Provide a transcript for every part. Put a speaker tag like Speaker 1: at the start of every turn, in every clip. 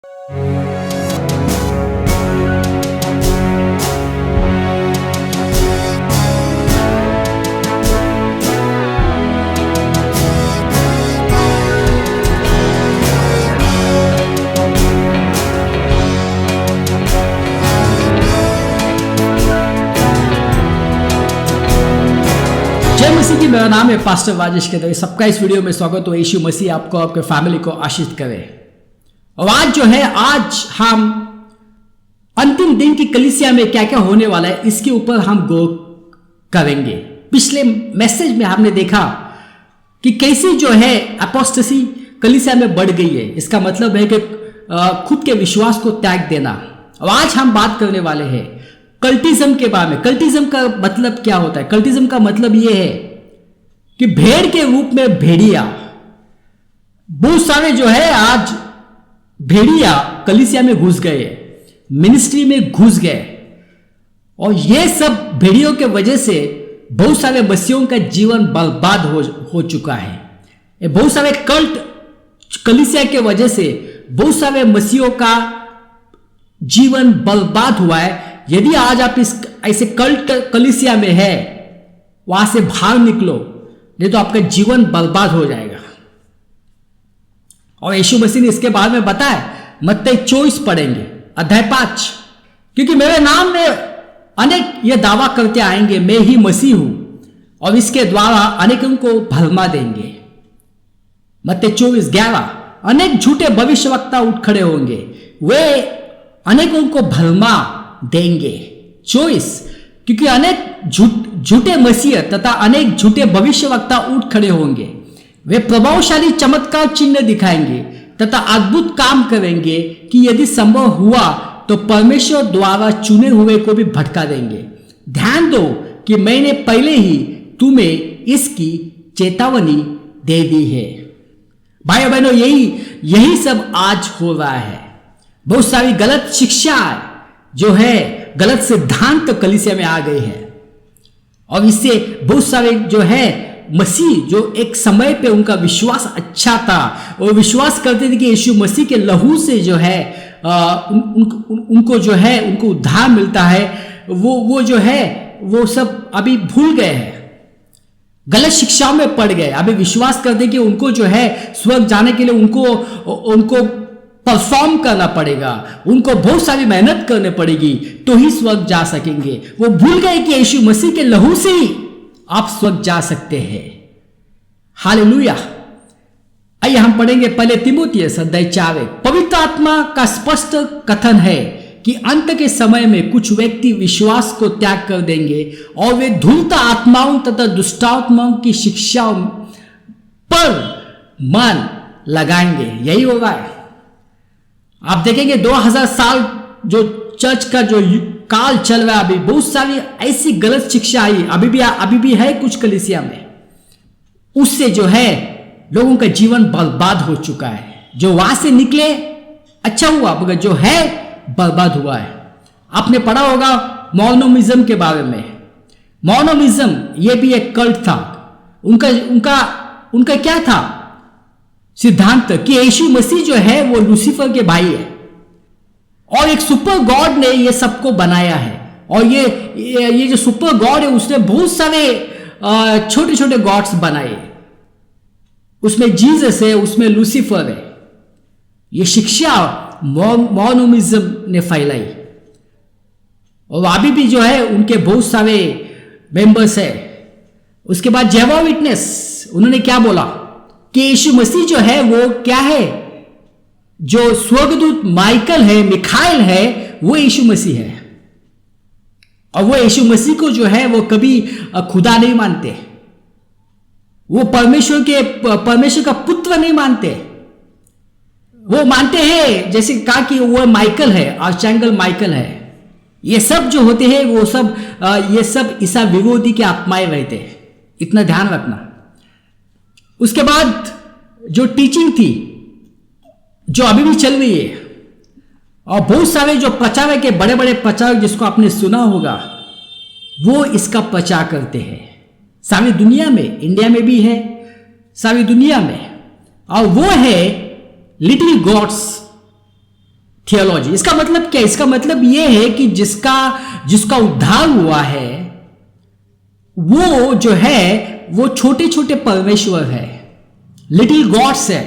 Speaker 1: जय मसीह की। मेरा नाम है पास्टर राजेश के। सबका इस वीडियो में स्वागत हो। यीशु मसीह आपको आपके फैमिली को आशीष करे। और आज जो है, आज हम अंतिम दिन की कलीसिया में क्या क्या होने वाला है इसके ऊपर हम गौर करेंगे। पिछले मैसेज में हमने देखा कि कैसे जो है अपोस्टेसी कलीसिया में बढ़ गई है। इसका मतलब है कि खुद के विश्वास को त्याग देना। और आज हम बात करने वाले हैं कल्टिज्म के बारे में। कल्टिज्म का मतलब क्या होता है? कल्टिज्म का मतलब यह है कि भेड़ के रूप में भेड़िया, बहुत सारे जो है आज भेड़िया कलीसिया में घुस गए, मिनिस्ट्री में घुस गए। और ये सब भेड़ियों के वजह से बहुत सारे मसीहों का जीवन बर्बाद हो चुका है। बहुत सारे कल्ट कलीसिया के वजह से बहुत सारे मसीहों का जीवन बर्बाद हुआ है। यदि आज आप इस ऐसे कल्ट कलीसिया में है, वहां से बाहर निकलो, नहीं तो आपका जीवन बर्बाद हो जाएगा। और यीशु मसीह ने इसके बारे में बताया। मत्ती 24 पढ़ेंगे, अध्याय 5। क्योंकि मेरे नाम में अनेक ये दावा करते आएंगे, मैं ही मसीह हूं, और इसके द्वारा अनेकों को भरमा देंगे। मत्ती 24:11। अनेक झूठे भविष्यवक्ता उठ खड़े होंगे, वे अनेकों को भरमा देंगे। 24। क्योंकि अनेक झूठे मसीह तथा अनेक झूठे भविष्यवक्ता उठ खड़े होंगे, वे प्रभावशाली चमत्कार चिन्ह दिखाएंगे तथा अद्भुत काम करेंगे कि यदि संभव हुआ तो परमेश्वर द्वारा चुने हुए को भी भटका देंगे। ध्यान दो कि मैंने पहले ही तुम्हें इसकी चेतावनी दे दी है। भाई बहनों, यही सब आज हो रहा है। बहुत सारी गलत शिक्षा जो है, गलत सिद्धांत तो कलीसिया में आ गए हैं। और इससे बहुत सारे जो है मसीह, जो एक समय पे उनका विश्वास अच्छा था और विश्वास करते थे कि यीशु मसीह के लहू से जो है उनको जो है उनको उद्धार मिलता है, वो जो है वो सब अभी भूल गए हैं, गलत शिक्षाओं में पड़ गए। अभी विश्वास करते कि उनको जो है स्वर्ग जाने के लिए उनको परफॉर्म करना पड़ेगा, उनको बहुत सारी मेहनत करनी पड़ेगी तो ही स्वर्ग जा सकेंगे। वो भूल गए कि यीशु मसीह के लहू से ही आप स्वर्ग जा सकते हैं। हालेलुया। आइए हम पढ़ेंगे पहले तीमुथियुस अध्याय 4। पवित्र आत्मा का स्पष्ट कथन है कि अंत के समय में कुछ व्यक्ति विश्वास को त्याग कर देंगे और वे धूर्त आत्माओं तथा दुष्टात्माओं की शिक्षाओं पर मन लगाएंगे। यही होगा। आप देखेंगे 2000 साल जो चर्च का जो काल चल रहा है, अभी बहुत सारी ऐसी गलत शिक्षा आई, अभी भी है कुछ कलीसिया में। उससे जो है लोगों का जीवन बर्बाद हो चुका है। जो वहां से निकले अच्छा हुआ, मगर जो है बर्बाद हुआ है। आपने पढ़ा होगा मॉर्मोनिज्म के बारे में। मॉर्मोनिज्म ये भी एक कल्ट था। उनका क्या था सिद्धांत? कि यीशु मसीह जो है वो लूसीफर के भाई है और एक सुपर गॉड ने ये सबको बनाया है। और ये जो सुपर गॉड है उसने बहुत सारे छोटे छोटे गॉड्स बनाए। उसमें जीसस है, उसमें लूसीफर है। ये शिक्षा मॉर्मोनिज्म ने फैलाई और अभी भी जो है उनके बहुत सारे मेंबर्स है। उसके बाद जेहोवा विटनेस, उन्होंने क्या बोला कि यीशु मसीह जो है वो क्या है? जो स्वर्गदूत माइकल है, मिखाइल है, वो यीशु मसीह है। और वो यीशु मसीह को जो है वो कभी खुदा नहीं मानते, वो परमेश्वर का पुत्र नहीं मानते। वो मानते हैं, जैसे कहा कि वो माइकल है, आर्चेंगल माइकल है। ये सब जो होते हैं वो सब ये सब ईसा विरोधी के आत्माएं रहते हैं। इतना ध्यान रखना। उसके बाद जो टीचिंग थी जो अभी भी चल रही है, और बहुत सारे जो प्रचारक के बड़े बड़े प्रचारक जिसको आपने सुना होगा, वो इसका प्रचार करते हैं सारी दुनिया में, इंडिया में भी है, सारी दुनिया में। और वो है लिटिल गॉड्स थियोलॉजी। इसका मतलब क्या? इसका मतलब यह है कि जिसका उद्धार हुआ है वो जो है वो छोटे छोटे परमेश्वर है, लिटिल गॉड्स है।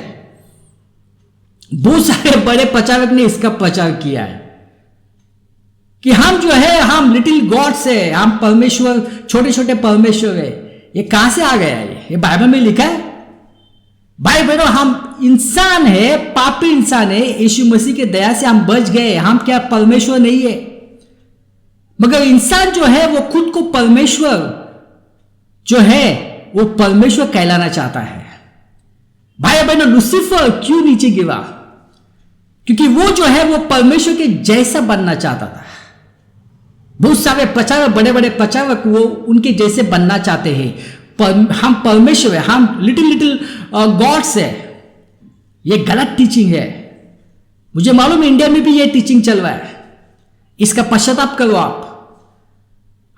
Speaker 1: बहुत सारे बड़े प्रचारक ने इसका प्रचार किया है कि हम जो है हम लिटिल गॉड्स है, हम परमेश्वर, छोटे छोटे परमेश्वर है। ये कहां से आ गया है? ये बाइबल में लिखा है। भाई बहनों, हम इंसान है, पापी इंसान है, यीशु मसीह के दया से हम बच गए। हम क्या परमेश्वर नहीं है? मगर इंसान जो है वो खुद को परमेश्वर जो है वो परमेश्वर कहलाना चाहता है। भाई बहनों, लूसीफर क्यों नीचे गिरा? क्योंकि वो जो है वो परमेश्वर के जैसा बनना चाहता था। बहुत सारे प्रचारक, बड़े बड़े प्रचारक वो उनके जैसे बनना चाहते हैं। हम परमेश्वर है, हम लिटिल गॉड्स है। ये गलत टीचिंग है। मुझे मालूम है इंडिया में भी ये टीचिंग चल रहा है। इसका पश्चाताप करो आप।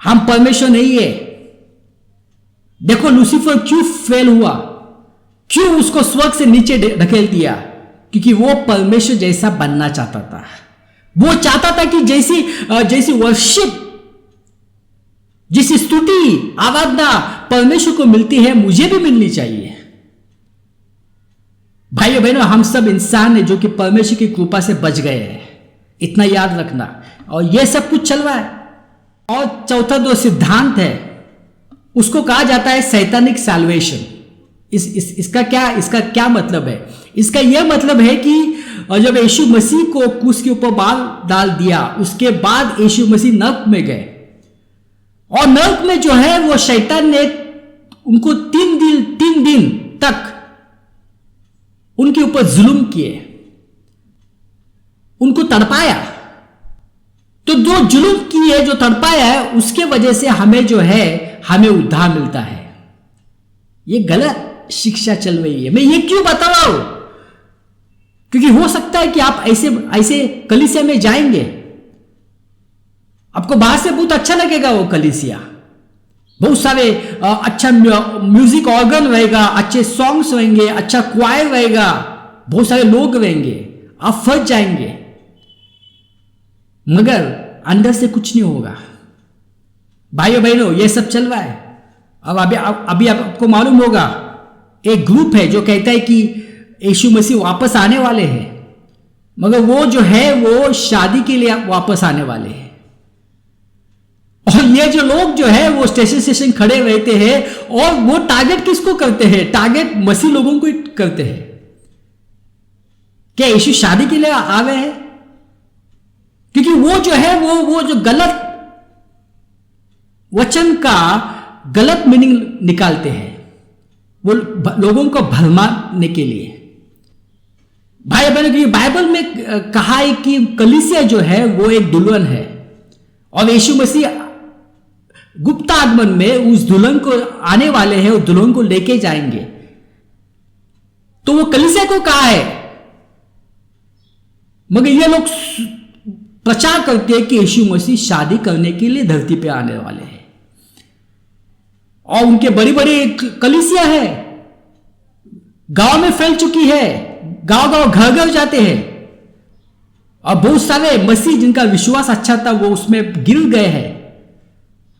Speaker 1: हम परमेश्वर नहीं है। देखो लूसीफर क्यों फेल हुआ, क्यों उसको स्वर्ग से नीचे ढकेल दिया? क्योंकि वो परमेश्वर जैसा बनना चाहता था। वो चाहता था कि जैसी वर्शिप, जैसी स्तुति, आराधना परमेश्वर को मिलती है, मुझे भी मिलनी चाहिए। भाइयों बहनों, हम सब इंसान हैं जो कि परमेश्वर की कृपा से बच गए हैं, इतना याद रखना। और यह सब कुछ चल रहा है। और चौथा जो सिद्धांत है उसको कहा जाता है सैतानिक सैल्वेशन। इसका क्या मतलब है? इसका यह मतलब है कि जब यीशु मसीह को क्रूस के ऊपर बाल डाल दिया, उसके बाद यीशु मसीह नरक में गए। और नरक में जो है वो शैतान ने उनको 3 दिन तक उनके ऊपर जुल्म किए, उनको तड़पाया। तो जो जुल्म किए, जो तड़पाया है, उसके वजह से हमें जो है हमें उद्धार मिलता है। ये गलत शिक्षा चल रही है। मैं ये क्यों बता रहा हूं? क्योंकि हो सकता है कि आप ऐसे कलीसिया में जाएंगे, आपको बाहर से बहुत अच्छा लगेगा वो कलीसिया, बहुत सारे अच्छा म्यूजिक ऑर्गन रहेगा, अच्छे सॉन्ग्स रहेंगे, अच्छा क्वायर रहेगा, बहुत सारे लोग रहेंगे, आप फंस जाएंगे। मगर अंदर से कुछ नहीं होगा। भाइयों बहनों, ये सब चल रहा है। अब अभी आपको मालूम होगा, एक ग्रुप है जो कहता है कि यीशु मसीह वापस आने वाले हैं, मगर वो जो है वो शादी के लिए वापस आने वाले हैं। और ये जो लोग जो है वो स्टेशन खड़े रहते हैं और वो टारगेट किसको करते हैं? टारगेट मसीह लोगों को करते हैं। क्या यीशु शादी के लिए आ गए हैं? क्योंकि वो जो है वो जो गलत वचन का गलत मीनिंग निकालते हैं, वो लोगों को भरमाने के लिए। भाई बहनों, की बाइबल में कहा है कि कलीसिया जो है वो एक दुल्हन है और यीशु मसीह गुप्त आगमन में उस दुल्हन को आने वाले हैं, उस दुल्हन को लेके जाएंगे। तो वो कलीसिया को कहा है, मगर ये लोग प्रचार करते हैं कि यीशु मसीह शादी करने के लिए धरती पे आने वाले हैं। और उनके बड़ी बड़ी कलीसिया है, गांव में फैल चुकी है, गांव घर घर जाते हैं। और बहुत सारे मसीह जिनका विश्वास अच्छा था वो उसमें गिर गए हैं।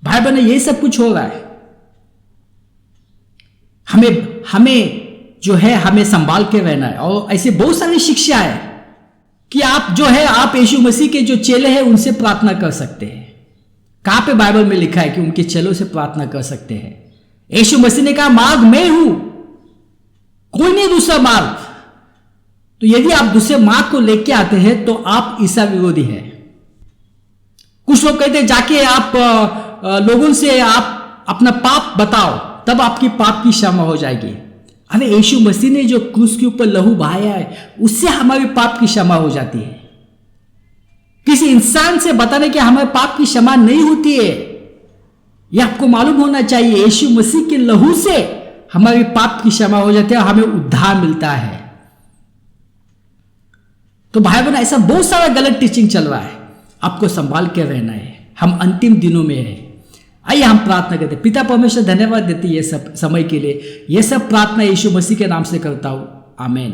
Speaker 1: भाई बहन, ये सब कुछ हो रहा है। हमें जो है हमें संभाल के रहना है। और ऐसे बहुत सारी शिक्षा है कि आप जो है आप यीशु मसीह के जो चेले हैं उनसे प्रार्थना कर सकते हैं। कहां पे बाइबल में लिखा है कि उनके चेलों से प्रार्थना कर सकते हैं? यीशु मसीह ने कहा मार्ग मैं हूं, कोई नहीं दूसरा मार्ग। तो यदि आप दूसरे मार्ग को लेके आते हैं तो आप ईसा विरोधी हैं। कुछ लोग कहते हैं जाके आप लोगों से आप अपना पाप बताओ, तब आपकी पाप की क्षमा हो जाएगी। अरे यीशु मसीह ने जो क्रूस के ऊपर लहू बहाया है उससे हमारी पाप की क्षमा हो जाती है। किसी इंसान से बताने कि हमारे पाप की क्षमा नहीं होती है, यह आपको मालूम होना चाहिए। यीशु मसीह के लहू से हमारी पाप की क्षमा हो जाती है और हमें उद्धार मिलता है। तो भाई बहन, ऐसा बहुत सारा गलत टीचिंग चल रहा है, आपको संभाल के रहना है। हम अंतिम दिनों में है। आइए हम प्रार्थना करते। पिता परमेश्वर, धन्यवाद देते ये सब समय के लिए। ये सब प्रार्थना यीशु मसीह के नाम से करता हूं, आमीन।